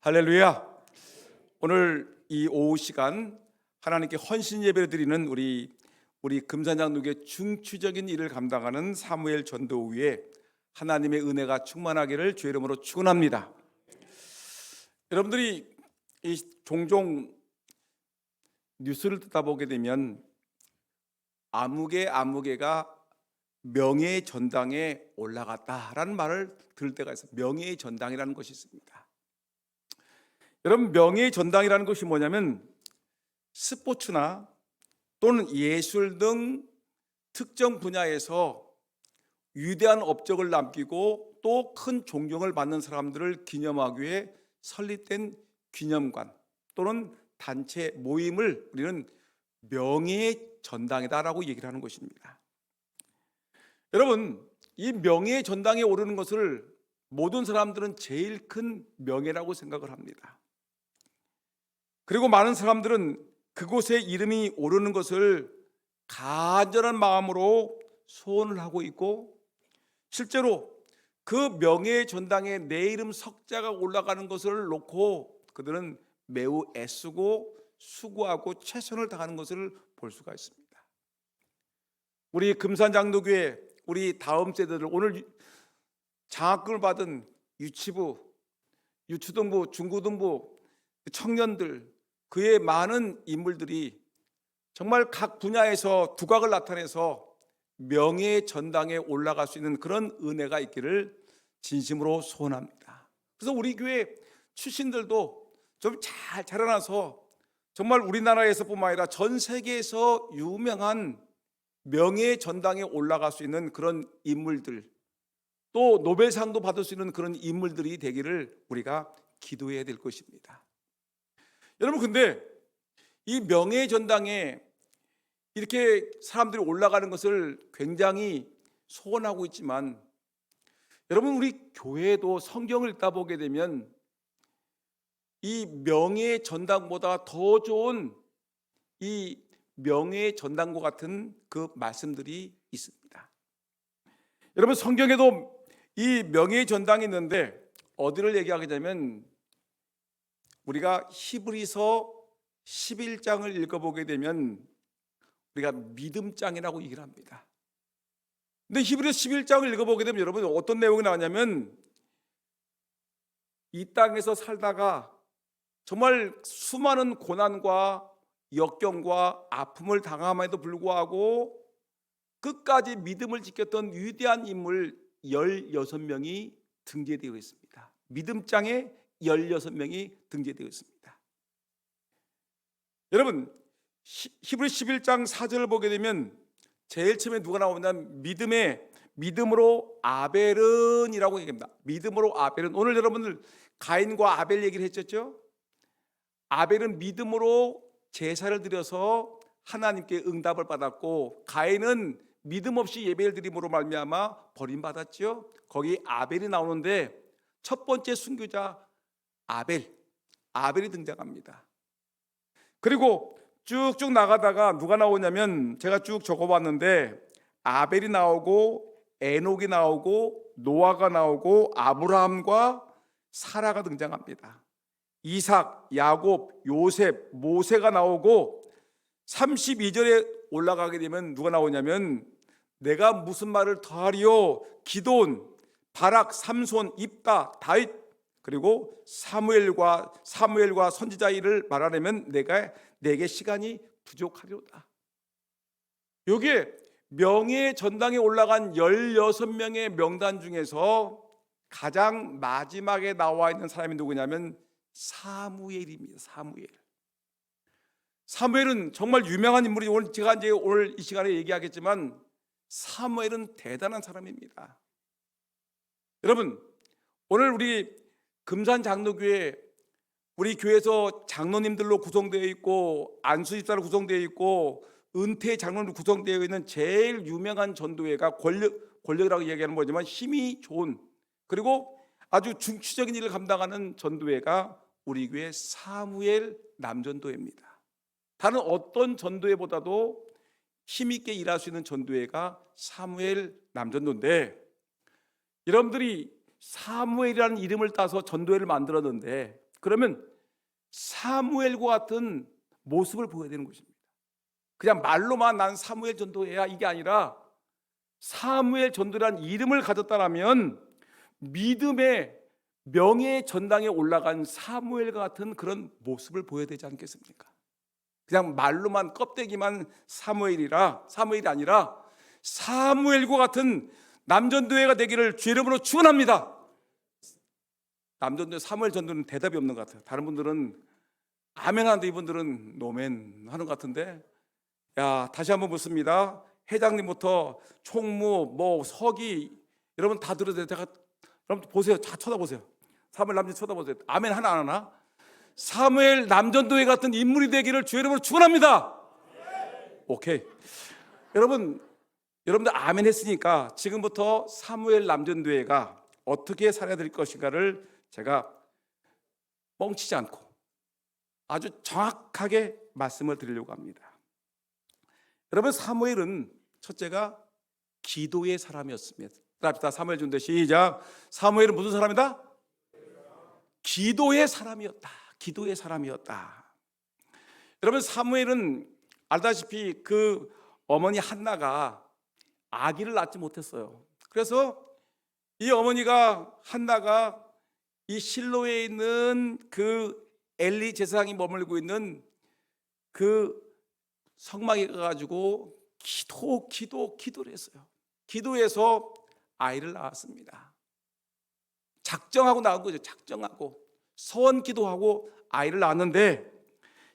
할렐루야. 오늘 이 오후 시간 하나님께 헌신 예배를 드리는 우리 금산장로교회 중추적인 일을 감당하는 사무엘 전도위에 하나님의 은혜가 충만하기를 주의 이름으로 축원합니다. 여러분들이 종종 뉴스를 듣다 보게 되면 아무개가 명예의 전당에 올라갔다라는 말을 들을 때가 있어요. 명예의 전당이라는 것이 있습니다. 여러분, 명예의 전당이라는 것이 뭐냐면 스포츠나 또는 예술 등 특정 분야에서 위대한 업적을 남기고 또 큰 존경을 받는 사람들을 기념하기 위해 설립된 기념관 또는 단체 모임을 우리는 명예의 전당이다라고 얘기를 하는 것입니다. 여러분, 이 명예의 전당에 오르는 것을 모든 사람들은 제일 큰 명예라고 생각을 합니다. 그리고 많은 사람들은 그곳에 이름이 오르는 것을 간절한 마음으로 소원을 하고 있고, 실제로 그 명예의 전당에 내 이름 석자가 올라가는 것을 놓고 그들은 매우 애쓰고 수고하고 최선을 다하는 것을 볼 수가 있습니다. 우리 금산장로교회 우리 다음 세대들, 오늘 장학금을 받은 유치부, 유초등부, 중고등부 청년들, 그의 많은 인물들이 정말 각 분야에서 두각을 나타내서 명예의 전당에 올라갈 수 있는 그런 은혜가 있기를 진심으로 소원합니다. 그래서 우리 교회 출신들도 좀 잘 자라나서 정말 우리나라에서뿐만 아니라 전 세계에서 유명한 명예의 전당에 올라갈 수 있는 그런 인물들, 또 노벨상도 받을 수 있는 그런 인물들이 되기를 우리가 기도해야 될 것입니다. 여러분, 근데 이 명예의 전당에 이렇게 사람들이 올라가는 것을 굉장히 소원하고 있지만, 여러분, 우리 교회도 성경을 읽다 보게 되면 이 명예의 전당보다 더 좋은 이 명예의 전당과 같은 그 말씀들이 있습니다. 여러분, 성경에도 이 명예의 전당이 있는데 어디를 얘기하게 되면 우리가 히브리서 11장을 읽어보게 되면 우리가 믿음장이라고 얘기를 합니다. 근데 히브리서 11장을 읽어보게 되면 여러분 어떤 내용이 나오냐면, 이 땅에서 살다가 정말 수많은 고난과 역경과 아픔을 당함에도 불구하고 끝까지 믿음을 지켰던 위대한 인물 16명이 등재되어 있습니다. 믿음장에 16명이 등재되어 있습니다. 여러분, 히브리 11장 4절을 보게 되면 제일 처음에 누가 나오냐면 믿음으로 아벨은이라고 얘기합니다. 믿음으로 아벨은, 오늘 여러분들 가인과 아벨 얘기를 했었죠. 아벨은 믿음으로 제사를 드려서 하나님께 응답을 받았고, 가인은 믿음 없이 예배를 드림으로 말미암아 버림받았죠. 거기 아벨이 나오는데 첫 번째 순교자 아벨이 등장합니다. 그리고 쭉쭉 나가다가 누가 나오냐면, 제가 쭉 적어봤는데 아벨이 나오고 에녹이 나오고 노아가 나오고 아브라함과 사라가 등장합니다. 이삭, 야곱, 요셉, 모세가 나오고 32절에 올라가게 되면 누가 나오냐면, 내가 무슨 말을 더하리요? 기돈, 바락, 삼손, 입다, 다윗, 그리고 사무엘과 선지자 일을 말하려면 내게 시간이 부족하리로다. 여기에 명예의 전당에 올라간 16명의 명단 중에서 가장 마지막에 나와 있는 사람이 누구냐면 사무엘입니다. 사무엘은 정말 유명한 인물이, 제가 오늘 이 시간에 얘기하겠지만 사무엘은 대단한 사람입니다. 여러분, 오늘 우리 금산장로교회, 우리 교회에서 장로님들로 구성되어 있고 안수집사로 구성되어 있고 은퇴 장로로 구성되어 있는 제일 유명한 전도회가 권력이라고 얘기하는 거지만 힘이 좋은, 그리고 아주 중추적인 일을 감당하는 전도회가 우리 교회 사무엘 남전도회입니다. 다른 어떤 전도회보다도 힘있게 일할 수 있는 전도회가 사무엘 남전도인데, 여러분들이 사무엘이라는 이름을 따서 전도회를 만들었는데 그러면 사무엘과 같은 모습을 보여야 되는 것입니다. 그냥 말로만 난 사무엘 전도회야 이게 아니라 사무엘 전도라는 이름을 가졌다라면 믿음의 명예의 전당에 올라간 사무엘과 같은 그런 모습을 보여야 되지 않겠습니까? 그냥 말로만 껍데기만 사무엘이 아니라 사무엘과 같은 남전도회가 되기를 주 이름으로 축원합니다. 남전도회 사무엘 전도는 대답이 없는 것 같아요. 다른 분들은 아멘 하는데 이분들은 노멘 하는 것 같은데, 야, 다시 한번 묻습니다. 회장님부터 총무, 서기, 여러분 다 들으세요. 여러분 보세요. 다 쳐다보세요. 사무엘 남전 쳐다보세요. 아멘 하나 안 하나? 사무엘 남전도회 같은 인물이 되기를 주의 이름으로 축원합니다. 오케이. 여러분들 아멘 했으니까 지금부터 사무엘 남전도회가 어떻게 살아야 될 것인가를 제가 뻥치지 않고 아주 정확하게 말씀을 드리려고 합니다. 여러분, 사무엘은 첫째가 기도의 사람이었습니다. 따라합시다. 사무엘 전도 시작. 사무엘은 무슨 사람이다? 기도의 사람이었다. 기도의 사람이었다. 여러분, 사무엘은 알다시피 그 어머니 한나가 아기를 낳지 못했어요. 그래서 이 어머니가 한나가 이 실로에 있는 그 엘리 제사장이 머물고 있는 그 성막에 가가지고 기도를 했어요. 기도해서 아이를 낳았습니다. 작정하고 낳은 거죠. 작정하고 서원 기도하고 아이를 낳았는데,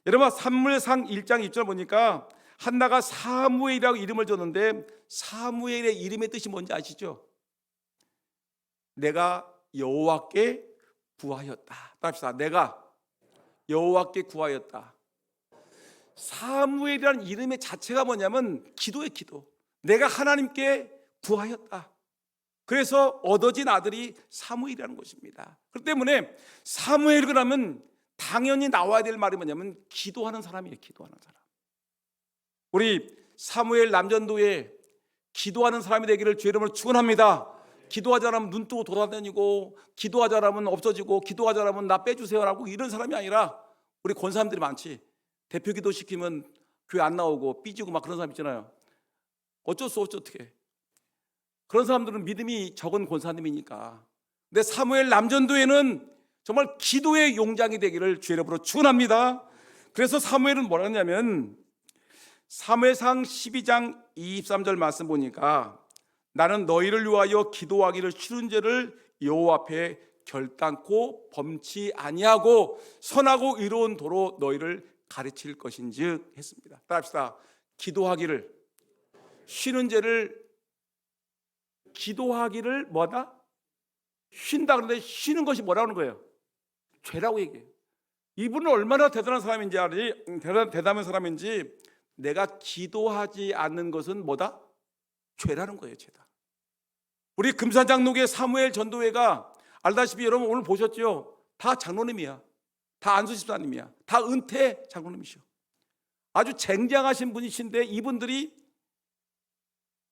여러분 사무엘상 1장 2절 보니까 한나가 사무엘이라고 이름을 줬는데 사무엘의 이름의 뜻이 뭔지 아시죠? 내가 여호와께 구하였다. 답시다. 내가 여호와께 구하였다. 사무엘이라는 이름의 자체가 뭐냐면 기도의 기도. 내가 하나님께 구하였다. 그래서 얻어진 아들이 사무엘이라는 것입니다. 그렇기 때문에 사무엘 그러면 당연히 나와야 될 말이 뭐냐면 기도하는 사람이에요. 기도하는 사람. 우리 사무엘 남전도에 기도하는 사람이 되기를 주의 이름으로 축원합니다. 기도하지 않으면 눈 뜨고 돌아다니고, 기도하지 않으면 없어지고, 기도하지 않으면 나 빼주세요라고 이런 사람이 아니라, 우리 권사님들이 많지. 대표 기도 시키면 교회 안 나오고 삐지고 막 그런 사람 있잖아요. 어쩔 수 없죠. 어떻게 그런 사람들은 믿음이 적은 권사님이니까. 근데 사무엘 남전도에는 정말 기도의 용장이 되기를 주의 이름으로 축원합니다. 그래서 사무엘은 뭐라 했냐면 사무엘상 12장 23절 말씀 보니까 나는 너희를 위하여 기도하기를 싫은 죄를 여호와 앞에 결단코 범치 아니하고 선하고 의로운 도로 너희를 가르칠 것인즉 했습니다. 따라합시다. 기도하기를 쉬는 죄를 기도하기를 뭐다? 쉰다. 그런데 쉬는 것이 뭐라는 거예요? 죄라고 얘기해요. 이분은 얼마나 대단한 사람인지 대단한 사람인지, 내가 기도하지 않는 것은 뭐다? 죄라는 거예요. 죄다. 우리 금산장로교 사무엘 전도회가 알다시피 여러분 오늘 보셨죠? 다 장로님이야. 다 안수 집사님이야. 다 은퇴 장로님이셔. 아주 쟁쟁하신 분이신데 이분들이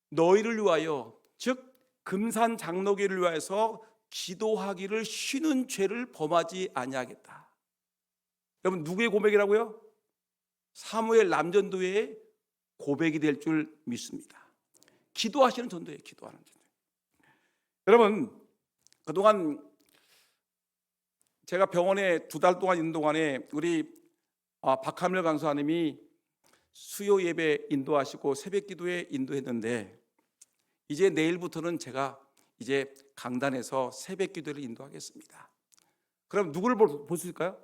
너희를 위하여, 즉 금산 장로교를 위하여서 기도하기를 쉬는 죄를 범하지 아니하겠다. 여러분 누구의 고백이라고요? 사무엘 남전도회의 고백이 될 줄 믿습니다. 기도하시는 전도회예요. 기도하는 전도회. 여러분 그동안 제가 병원에 2달 동안 있는 동안에 우리 박하밀 강사님이 수요 예배 인도하시고 새벽 기도에 인도했는데, 이제 내일부터는 제가 이제 강단에서 새벽 기도를 인도하겠습니다. 그럼 누구를 볼 수 있을까요?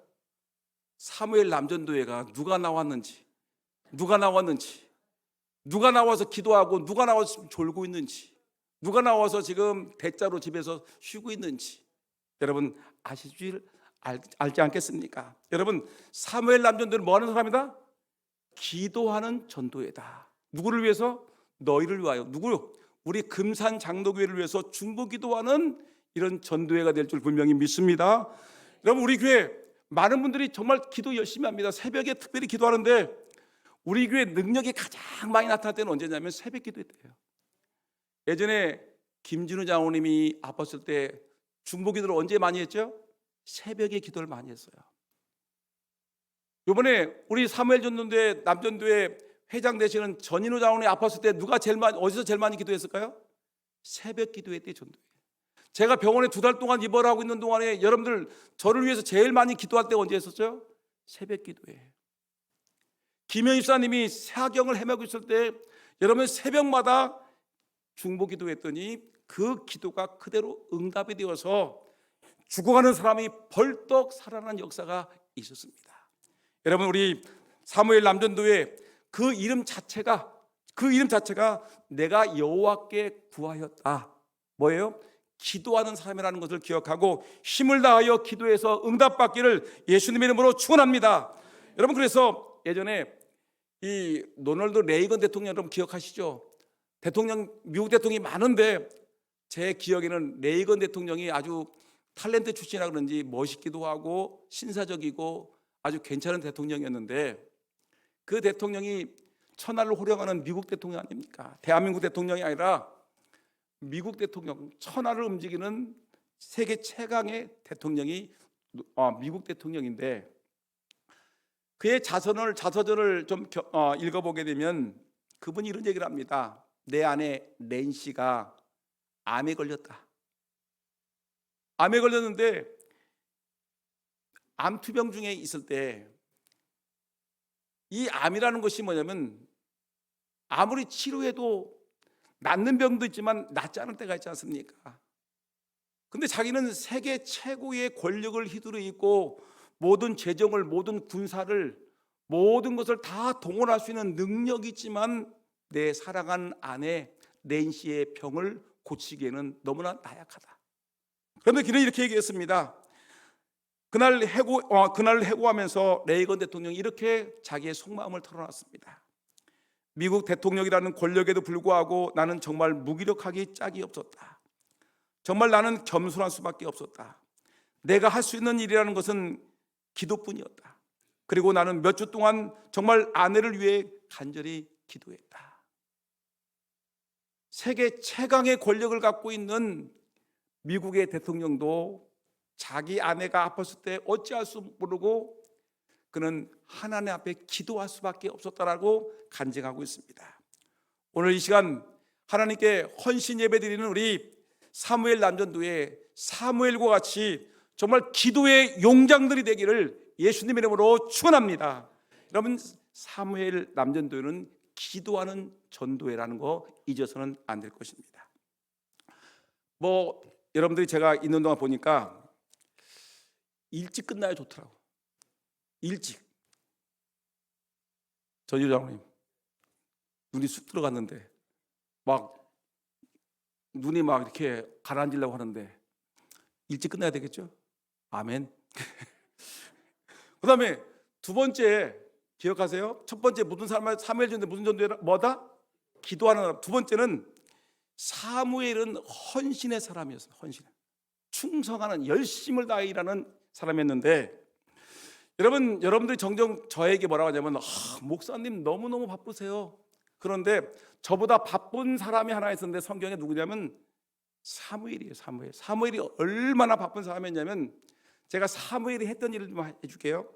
사무엘 남전도회가 누가 나왔는지, 누가 나와서 기도하고, 누가 나와서 졸고 있는지, 누가 나와서 지금 대자로 집에서 쉬고 있는지 여러분 아실 줄 알지 않겠습니까? 여러분 사무엘 남전도회는 뭐 하는 사람이다? 기도하는 전도회다. 누구를 위해서? 너희를 위하여. 누구요? 우리 금산 장로교회를 위해서 중보 기도하는 이런 전도회가 될 줄 분명히 믿습니다. 여러분 우리 교회 많은 분들이 정말 기도 열심히 합니다. 새벽에 특별히 기도하는데 우리 교회 능력이 가장 많이 나타날 때는 언제냐면 새벽 기도회 때예요. 예전에 김진우 장로님이 아팠을 때 중보 기도를 언제 많이 했죠? 새벽에 기도를 많이 했어요. 이번에 우리 사무엘 전도회 남전도회 회장 되시는 전인우 장로님 아팠을 때 누가 어디서 제일 많이 기도했을까요? 새벽 기도회 때 전도회. 제가 병원에 2달 동안 입원하고 있는 동안에 여러분들 저를 위해서 제일 많이 기도할 때 언제 했었죠? 새벽 기도회. 김현 집사님이 사경을 헤매고 있을 때 여러분 새벽마다 중보 기도했더니 그 기도가 그대로 응답이 되어서 죽어가는 사람이 벌떡 살아난 역사가 있었습니다. 여러분 우리 사무엘 남전도회 그 이름 자체가 내가 여호와께 구하였다. 뭐예요? 기도하는 사람이라는 것을 기억하고 힘을 다하여 기도해서 응답받기를 예수님의 이름으로 축원합니다. 여러분 그래서 예전에 이 로널드 레이건 대통령 여러분 기억하시죠? 미국 대통령이 많은데 제 기억에는 레이건 대통령이 아주 탤런트 출신이라 그런지 멋있기도 하고 신사적이고 아주 괜찮은 대통령이었는데 그 대통령이 천하를 호령하는 미국 대통령 아닙니까? 대한민국 대통령이 아니라 미국 대통령, 천하를 움직이는 세계 최강의 대통령이 미국 대통령인데 그의 자서전을 좀 읽어보게 되면 그분이 이런 얘기를 합니다. 내 아내 낸시가 암에 걸렸다. 암에 걸렸는데 암투병 중에 있을 때 이 암이라는 것이 뭐냐면 아무리 치료해도 낫는 병도 있지만 낫지 않을 때가 있지 않습니까? 근데 자기는 세계 최고의 권력을 휘두르고 있고 모든 재정을, 모든 군사를, 모든 것을 다 동원할 수 있는 능력이 있지만 내 사랑하는 아내 낸시의 병을 고치기에는 너무나 나약하다. 그런데 그는 이렇게 얘기했습니다. 그날 해고하면서 레이건 대통령이 이렇게 자기의 속마음을 털어놨습니다. 미국 대통령이라는 권력에도 불구하고 나는 정말 무기력하기 짝이 없었다. 정말 나는 겸손할 수밖에 없었다. 내가 할 수 있는 일이라는 것은 기도뿐이었다. 그리고 나는 몇 주 동안 정말 아내를 위해 간절히 기도했다. 세계 최강의 권력을 갖고 있는 미국의 대통령도 자기 아내가 아팠을 때 어찌할 수 모르고 그는 하나님 앞에 기도할 수밖에 없었다라고 간증하고 있습니다. 오늘 이 시간 하나님께 헌신 예배드리는 우리 사무엘 남전도의 사무엘과 같이 정말 기도의 용장들이 되기를 예수님의 이름으로 축원합니다. 여러분 사무엘 남전도회는 기도하는 전도회라는 거 잊어서는 안 될 것입니다. 여러분들이 제가 있는 동안 보니까 일찍 끝나야 좋더라고. 일찍. 전유 장로님 눈이 쑥 들어갔는데 막 눈이 막 이렇게 가라앉으려고 하는데 일찍 끝나야 되겠죠? 아멘. 그 다음에 두 번째 기억하세요? 첫 번째 무슨 사무엘 전도회 무슨 전도회라 뭐다? 기도하는 사람. 두 번째는 사무엘은 헌신의 사람이었어요. 헌신. 충성하는 열심을 다해 일하는 사람이었는데 여러분들이 종종 저에게 뭐라고 하냐면 목사님 너무너무 바쁘세요. 그런데 저보다 바쁜 사람이 하나 있었는데 성경에 누구냐면 사무엘이에요. 사무엘이 얼마나 바쁜 사람이었냐면 제가 사무엘이 했던 일을 좀 해줄게요.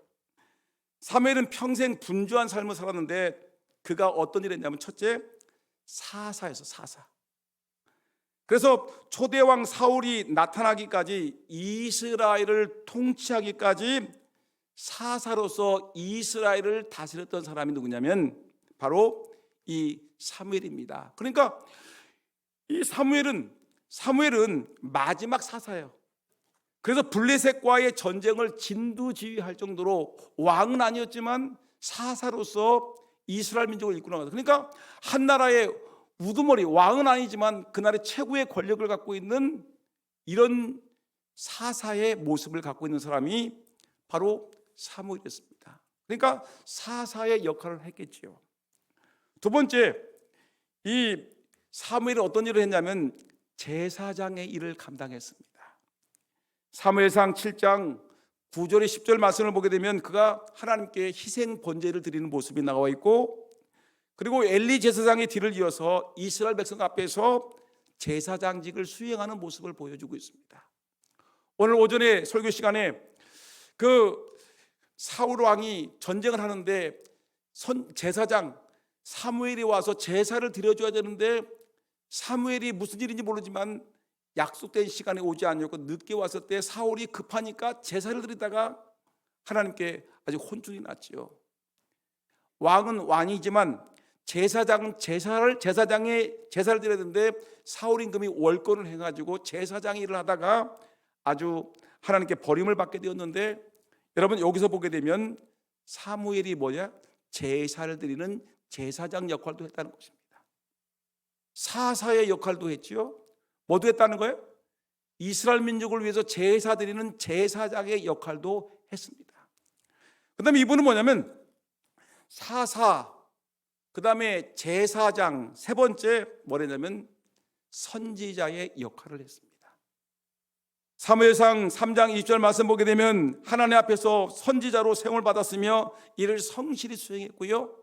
사무엘은 평생 분주한 삶을 살았는데 그가 어떤 일을 했냐면 첫째 사사였어. 사사. 그래서 초대왕 사울이 나타나기까지 이스라엘을 통치하기까지 사사로서 이스라엘을 다스렸던 사람이 누구냐면 바로 이 사무엘입니다. 그러니까 이 사무엘은 마지막 사사예요. 그래서 블레셋과의 전쟁을 진두지휘할 정도로 왕은 아니었지만 사사로서 이스라엘 민족을 이끌어 나가다. 그러니까 한 나라의 우두머리, 왕은 아니지만 그날의 최고의 권력을 갖고 있는 이런 사사의 모습을 갖고 있는 사람이 바로 사무엘이었습니다. 그러니까 사사의 역할을 했겠지요. 두 번째, 이 사무엘은 어떤 일을 했냐면 제사장의 일을 감당했습니다. 사무엘상 7장 9절에 10절 말씀을 보게 되면 그가 하나님께 희생 번제를 드리는 모습이 나와 있고, 그리고 엘리 제사장의 뒤를 이어서 이스라엘 백성 앞에서 제사장직을 수행하는 모습을 보여주고 있습니다. 오늘 오전에 설교 시간에 그 사울 왕이 전쟁을 하는데 제사장 사무엘이 와서 제사를 드려줘야 되는데 사무엘이 무슨 일인지 모르지만 약속된 시간에 오지 않았고 늦게 왔을 때 사울이 급하니까 제사를 드리다가 하나님께 아주 혼쭐이 났지요. 왕은 왕이지만 제사장의 제사를 드려야 되는데 사울 임금이 월권을 해가지고 제사장 일을 하다가 아주 하나님께 버림을 받게 되었는데, 여러분 여기서 보게 되면 사무엘이 뭐냐? 제사를 드리는 제사장 역할도 했다는 것입니다. 사사의 역할도 했지요. 뭐도 했다는 거예요? 이스라엘 민족을 위해서 제사 드리는 제사장의 역할도 했습니다. 그 다음에 이분은 뭐냐면 사사, 그 다음에 제사장, 세 번째 뭐냐면 선지자의 역할을 했습니다. 사무엘상 3장 20절 말씀 보게 되면 하나님 앞에서 선지자로 세움을 받았으며 이를 성실히 수행했고요,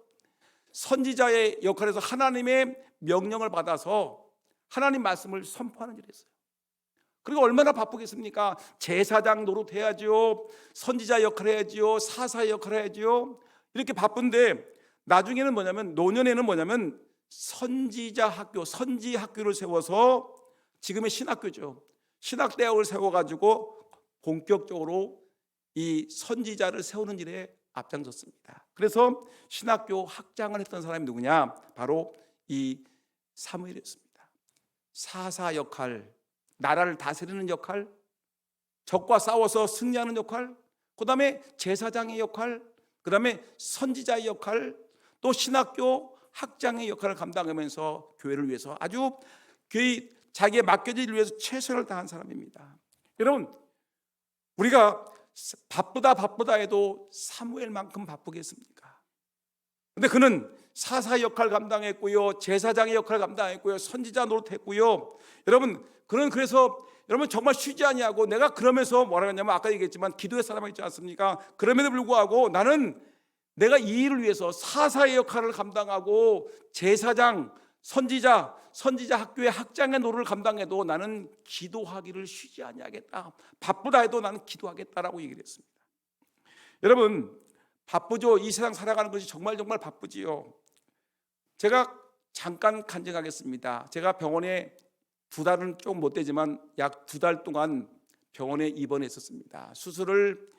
선지자의 역할에서 하나님의 명령을 받아서 하나님 말씀을 선포하는 일을 했어요. 그리고 얼마나 바쁘겠습니까? 제사장 노릇해야죠, 선지자 역할 해야죠, 사사의 역할 해야죠. 이렇게 바쁜데 나중에는 뭐냐면 노년에는 뭐냐면 선지자 학교, 선지 학교를 세워서 지금의 신학교죠, 신학대학을 세워가지고 본격적으로 이 선지자를 세우는 일에 앞장섰습니다. 그래서 신학교 학장을 했던 사람이 누구냐? 바로 이 사무엘이었습니다. 사사 역할, 나라를 다스리는 역할, 적과 싸워서 승리하는 역할, 그 다음에 제사장의 역할, 그 다음에 선지자의 역할, 또 신학교 학장의 역할을 감당하면서 교회를 위해서 아주 자기의 맡겨진 일을 위해서 최선을 다한 사람입니다. 여러분, 우리가 바쁘다 해도 사무엘만큼 바쁘겠습니까? 근데 그는 사사 역할 감당했고요, 제사장의 역할 감당했고요, 선지자 노릇했고요. 여러분, 그는 그래서 여러분 정말 쉬지 아니하고, 내가 그러면서 뭐라고 했냐면 아까 얘기했지만 기도의 사람이 있지 않습니까? 그럼에도 불구하고 나는 내가 이 일을 위해서 사사의 역할을 감당하고 제사장, 선지자 학교의 학장의 노릇을 감당해도 나는 기도하기를 쉬지 아니하겠다. 바쁘다 해도 나는 기도하겠다라고 얘기를 했습니다. 여러분, 바쁘죠. 이 세상 살아가는 것이 정말 바쁘지요. 제가 잠깐 간증하겠습니다. 제가 병원에 2달은 좀 못 되지만 약 2달 동안 병원에 입원했었습니다. 수술을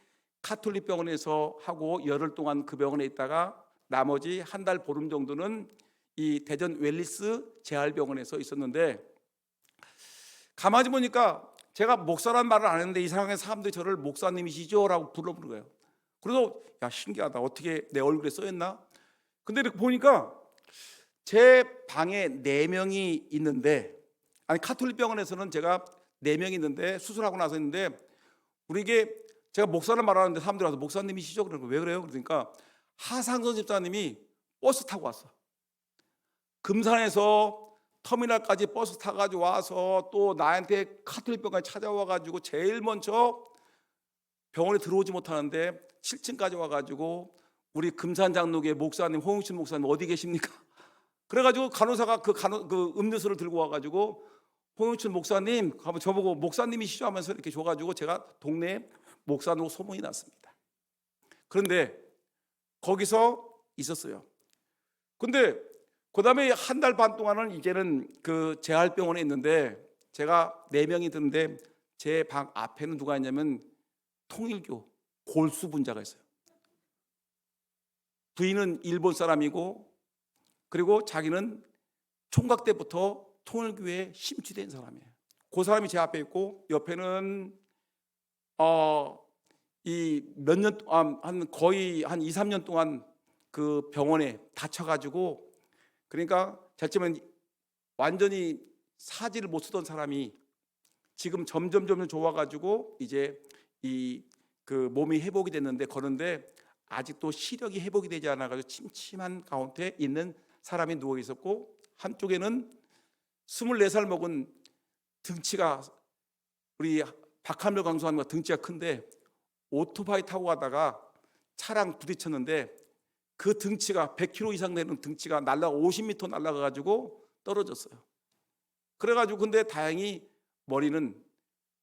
카톨릭 병원에서 하고 열흘 동안 그 병원에 있다가 나머지 한 달 보름 정도는 이 대전 웰리스 재활병원에서 있었는데, 가만히 보니까 제가 목사란 말을 안 했는데 이상하게 사람들이 저를 목사님이시죠? 라고 불러부른 거예요. 그래서 야, 신기하다, 어떻게 내 얼굴에 써있나? 근데 이렇게 보니까 제 방에 4명이 있는데, 아니 카톨릭 병원에서는 제가 4명이 있는데 수술하고 나서 있는데, 우리에게 제가 목사를 말하는데 사람들이 와서 목사님이시죠? 그러고 왜 그래요? 그러니까 하상선 집사님이 버스 타고 왔어. 금산에서 터미널까지 버스 타가지고 와서 또 나한테 카톨릭 병원에 찾아와가지고 제일 먼저 병원에 들어오지 못하는데 7층까지 와가지고 우리 금산 장로교회 목사님, 홍익춘 목사님 어디 계십니까? 그래가지고 간호사가 그 음료수를 들고 와가지고 홍익춘 목사님, 저보고 목사님이시죠? 하면서 이렇게 줘가지고 제가 동네에 목사로 소문이 났습니다. 그런데 거기서 있었어요. 근데 그 다음에 한 달 반 동안은 이제는 그 재활병원에 있는데, 제가 4명이 드는데 제 방 앞에는 누가 있냐면 통일교 골수 분자가 있어요. 부인은 일본 사람이고, 그리고 자기는 총각 때부터 통일교에 심취된 사람이에요. 그 사람이 제 앞에 있고, 옆에는 거의 한 2, 3년 동안 그 병원에 다쳐가지고, 그러니까 자칫하면 완전히 사지를 못 쓰던 사람이 지금 점점 좋아가지고 이제 그 몸이 회복이 됐는데, 그런데 아직도 시력이 회복이 되지 않아가지고 침침한 가운데 있는 사람이 누워 있었고, 한쪽에는 24살 먹은 등치가, 우리 박한별 강수하는 등치가 큰데 오토바이 타고 가다가 차랑 부딪혔는데 그 등치가 100kg 이상 되는 등치가 50m 날아가가지고 떨어졌어요. 그래가지고 근데 다행히 머리는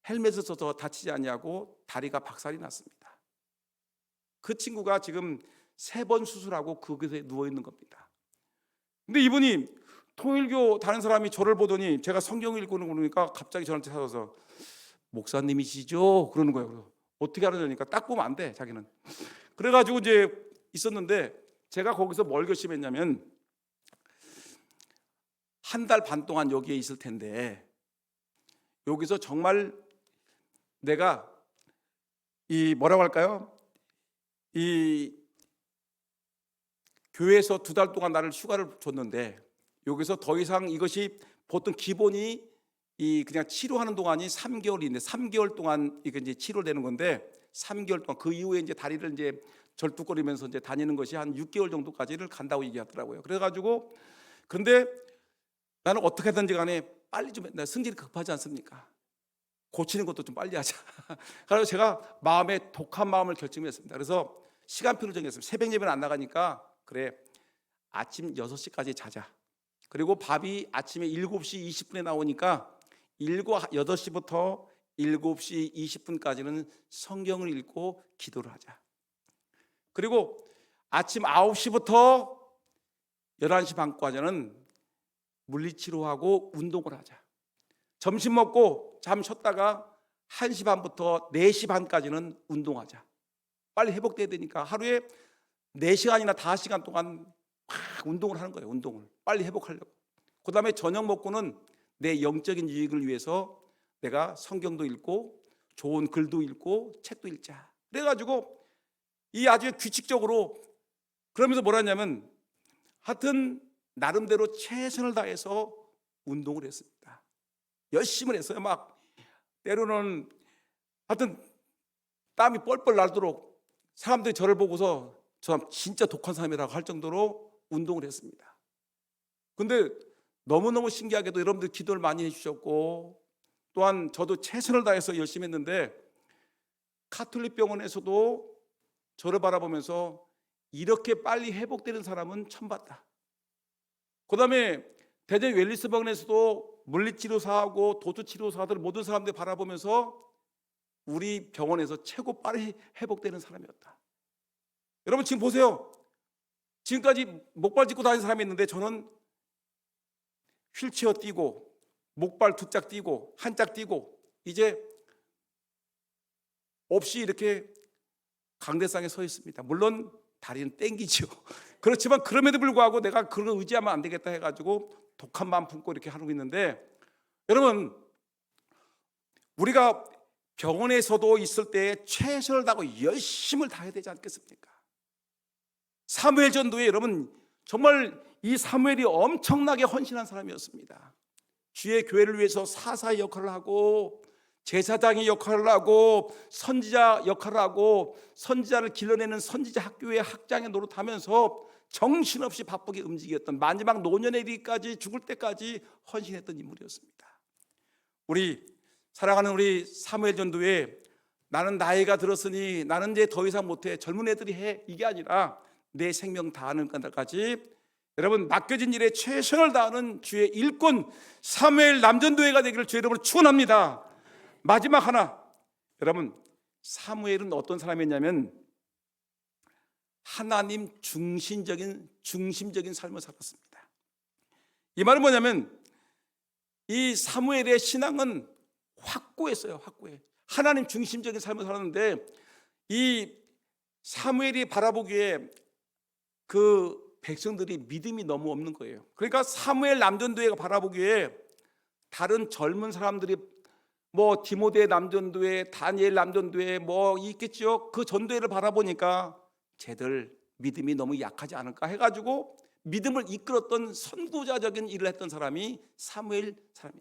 헬멧을 써서 다치지 않냐고 다리가 박살이 났습니다. 그 친구가 지금 3번 수술하고 그곳에 누워 있는 겁니다. 근데 이분이 통일교 다른 사람이 저를 보더니 제가 성경을 읽고 그러니까 갑자기 저한테 찾아서 목사님이시죠? 그러는 거예요. 그래서 어떻게 하느냐니까 딱 보면 안 돼, 자기는. 그래가지고 이제 있었는데 제가 거기서 뭘 결심했냐면 한 달 반 동안 여기에 있을 텐데 여기서 정말 내가 이 뭐라고 할까요? 이 교회에서 2달 동안 나를 휴가를 줬는데 여기서 더 이상 이것이 보통 기본이 이 그냥 치료하는 동안이 3개월인데 3개월 동안 이게 이제 치료되는 건데 3개월 동안 그 이후에 이제 다리를 이제 절뚝거리면서 이제 다니는 것이 한 6개월 정도까지를 간다고 얘기하더라고요. 그래가지고 그런데 나는 어떻게든지 간에 빨리 좀 승질이 급하지 않습니까? 고치는 것도 좀 빨리 하자. 그래서 제가 마음에 독한 마음을 결정했습니다. 그래서 시간표를 정했습니다. 새벽 예배는 안 나가니까 그래 아침 6시까지 자자. 그리고 밥이 아침에 7시 20분에 나오니까 8시부터 7시 20분까지는 성경을 읽고 기도를 하자. 그리고 아침 9시부터 11시 반까지는 물리치료하고 운동을 하자. 점심 먹고 잠 쉬었다가 1시 반부터 4시 반까지는 운동하자. 빨리 회복돼야 되니까 하루에 4시간이나 5시간 동안 막 운동을 하는 거예요. 운동을 빨리 회복하려고. 그 다음에 저녁 먹고는 내 영적인 유익을 위해서 내가 성경도 읽고 좋은 글도 읽고 책도 읽자. 그래가지고 이 아주 규칙적으로 그러면서 뭐라 했냐면 하여튼 나름대로 최선을 다해서 운동을 했습니다. 열심히 했어요. 막 때로는 하여튼 땀이 뻘뻘 날도록 사람들이 저를 보고서 저 사람 진짜 독한 사람이라고 할 정도로 운동을 했습니다. 근데 너무너무 신기하게도 여러분들 기도를 많이 해주셨고 또한 저도 최선을 다해서 열심히 했는데 가톨릭 병원에서도 저를 바라보면서 이렇게 빨리 회복되는 사람은 처음 봤다. 그 다음에 대전 웰리스 병원에서도 물리치료사하고 도수치료사들 모든 사람들 바라보면서 우리 병원에서 최고 빨리 회복되는 사람이었다. 여러분 지금 보세요. 지금까지 목발 짚고 다니는 사람이 있는데 저는 휠체어 뛰고 목발 2짝 뛰고 1짝 뛰고 이제 없이 이렇게 강대상에 서 있습니다. 물론 다리는 땡기죠. 그렇지만 그럼에도 불구하고 내가 그걸 의지하면 안 되겠다 해가지고 독한 마음 품고 이렇게 하고 있는데 여러분 우리가 병원에서도 있을 때 최선을 다하고 열심을 다해야 되지 않겠습니까? 사무엘 전도에 여러분 정말 이 사무엘이 엄청나게 헌신한 사람이었습니다. 주의 교회를 위해서 사사의 역할을 하고 제사장의 역할을 하고 선지자 역할을 하고 선지자를 길러내는 선지자 학교의 학장의 노릇하면서 정신없이 바쁘게 움직였던 마지막 노년에 이르기까지 죽을 때까지 헌신했던 인물이었습니다. 우리 사랑하는 우리 사무엘 전도에 나는 나이가 들었으니 나는 이제 더 이상 못해 젊은 애들이 해 이게 아니라 내 생명 다하는 까지 여러분 맡겨진 일에 최선을 다하는 주의 일꾼 사무엘 남전도회가 되기를 주의 이름으로 축원합니다. 마지막 하나 여러분 사무엘은 어떤 사람이었냐면 하나님 중심적인 삶을 살았습니다. 이 말은 뭐냐면 이 사무엘의 신앙은 확고했어요. 확고해. 하나님 중심적인 삶을 살았는데 이 사무엘이 바라보기에 그 백성들이 믿음이 너무 없는 거예요. 그러니까 사무엘 남전도회가 바라보기에 다른 젊은 사람들이 뭐 디모데 남전도회, 다니엘 남전도회 뭐 있겠죠. 그 전도회를 바라보니까 쟤들 믿음이 너무 약하지 않을까 해가지고 믿음을 이끌었던 선구자적인 일을 했던 사람이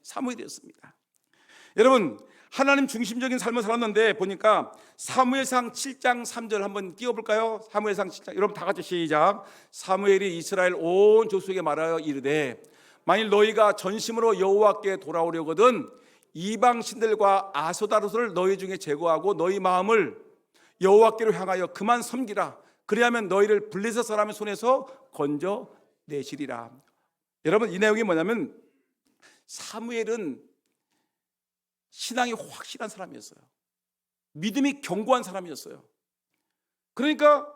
사무엘이었습니다. 여러분 하나님 중심적인 삶을 살았는데 보니까 사무엘상 7장 3절 한번 띄워볼까요? 사무엘상 7장 여러분 다 같이 시작. 사무엘이 이스라엘 온 족속에게 말하여 이르되 만일 너희가 전심으로 여호와께 돌아오려거든 이방 신들과 아소다롯을 너희 중에 제거하고 너희 마음을 여호와께로 향하여 그만 섬기라. 그리하면 너희를 블레셋 사람의 손에서 건져내시리라. 여러분 이 내용이 뭐냐면 사무엘은 신앙이 확실한 사람이었어요. 믿음이 견고한 사람이었어요. 그러니까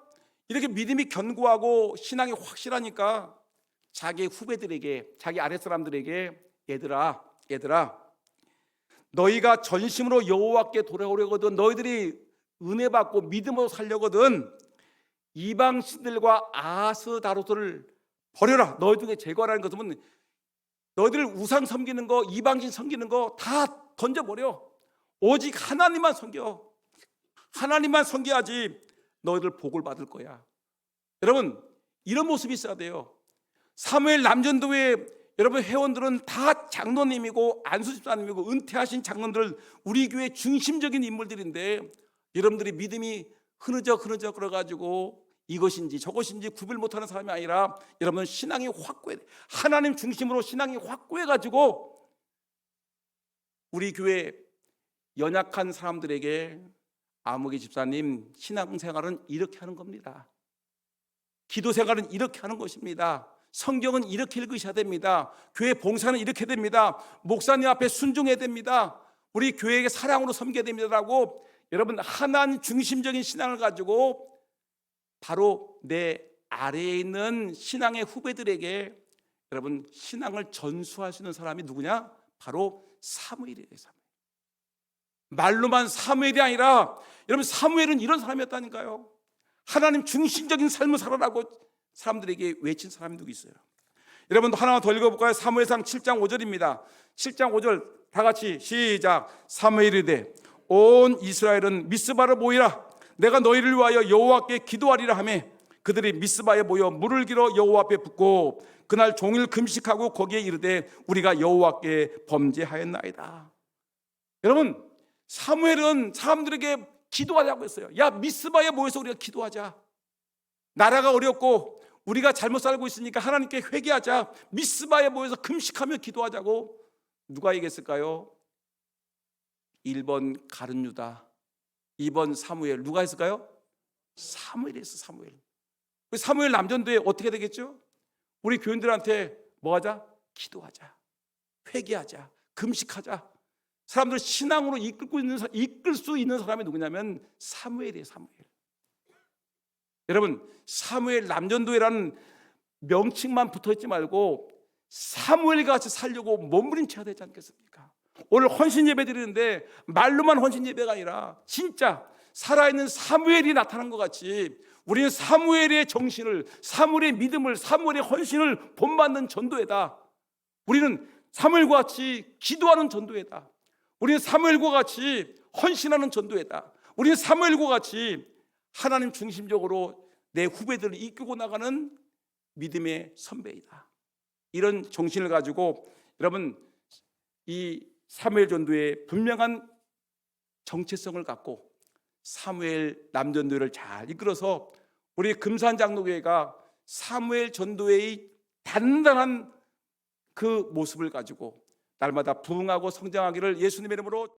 이렇게 믿음이 견고하고 신앙이 확실하니까 자기 후배들에게, 자기 아랫사람들에게 얘들아 너희가 전심으로 여호와께 돌아오려거든, 너희들이 은혜 받고 믿음으로 살려거든 이방 신들과 아스다로트를 버려라. 너희 중에 제거하라는 것은 너희들 우상 섬기는 거, 이방신 섬기는 거 다 던져버려. 오직 하나님만 섬겨. 하나님만 섬겨야지 너희들 복을 받을 거야. 여러분, 이런 모습이 있어야 돼요. 사무엘 남전도회 여러분 회원들은 다 장로님이고 안수집사님이고 은퇴하신 장로들, 우리 교회 중심적인 인물들인데 여러분들이 믿음이 흐느적 그래가지고 이것인지 저것인지 구별 못하는 사람이 아니라 여러분 신앙이 확고해, 하나님 중심으로 신앙이 확고해가지고 우리 교회 연약한 사람들에게 아무개 집사님 신앙생활은 이렇게 하는 겁니다. 기도생활은 이렇게 하는 것입니다. 성경은 이렇게 읽으셔야 됩니다. 교회 봉사는 이렇게 됩니다. 목사님 앞에 순종해야 됩니다. 우리 교회에게 사랑으로 섬겨야 됩니다라고 여러분 하나님 중심적인 신앙을 가지고 바로 내 아래에 있는 신앙의 후배들에게 여러분 신앙을 전수할 수 있는 사람이 누구냐? 바로 사무엘이에요. 말로만 사무엘이 아니라 여러분 사무엘은 이런 사람이었다니까요. 하나님 중심적인 삶을 살아라고 사람들에게 외친 사람이 누구 있어요? 여러분도 하나만 더 읽어볼까요? 사무엘상 7장 5절입니다. 7장 5절 다 같이 시작. 사무엘이 이르되 온 이스라엘은 미스바를 모이라. 내가 너희를 위하여 여호와께 기도하리라 하매 그들이 미스바에 모여 물을 길어 여호와 앞에 붓고 그날 종일 금식하고 거기에 이르되 우리가 여호와께 범죄하였나이다. 여러분 사무엘은 사람들에게 기도하자고 했어요. 야, 미스바에 모여서 우리가 기도하자. 나라가 어렵고 우리가 잘못 살고 있으니까 하나님께 회개하자. 미스바에 모여서 금식하며 기도하자고 누가 얘기했을까요? 1번 가룟 유다, 2번 사무엘. 누가 했을까요? 사무엘이 했어. 사무엘 남전도에 어떻게 되겠죠? 우리 교인들한테 뭐 하자? 기도하자, 회개하자, 금식하자. 사람들 신앙으로 이끌 수 있는 사람이 누구냐면 사무엘이에요. 사무엘. 여러분 사무엘 남전도회라는 명칭만 붙어있지 말고 사무엘같이 살려고 몸부림쳐야 되지 않겠습니까? 오늘 헌신 예배 드리는데 말로만 헌신 예배가 아니라 진짜 살아있는 사무엘이 나타난 것 같이 우리는 사무엘의 정신을, 사무엘의 믿음을, 사무엘의 헌신을 본받는 전도회다. 우리는 사무엘과 같이 기도하는 전도회다. 우리는 사무엘과 같이 헌신하는 전도회다. 우리는 사무엘과 같이 하나님 중심적으로 내 후배들을 이끌고 나가는 믿음의 선배이다. 이런 정신을 가지고 여러분 이 사무엘 전도의 분명한 정체성을 갖고 사무엘 남전도회를 잘 이끌어서 우리 금산장로교회가 사무엘 전도회의 단단한 그 모습을 가지고 날마다 부흥하고 성장하기를 예수님의 이름으로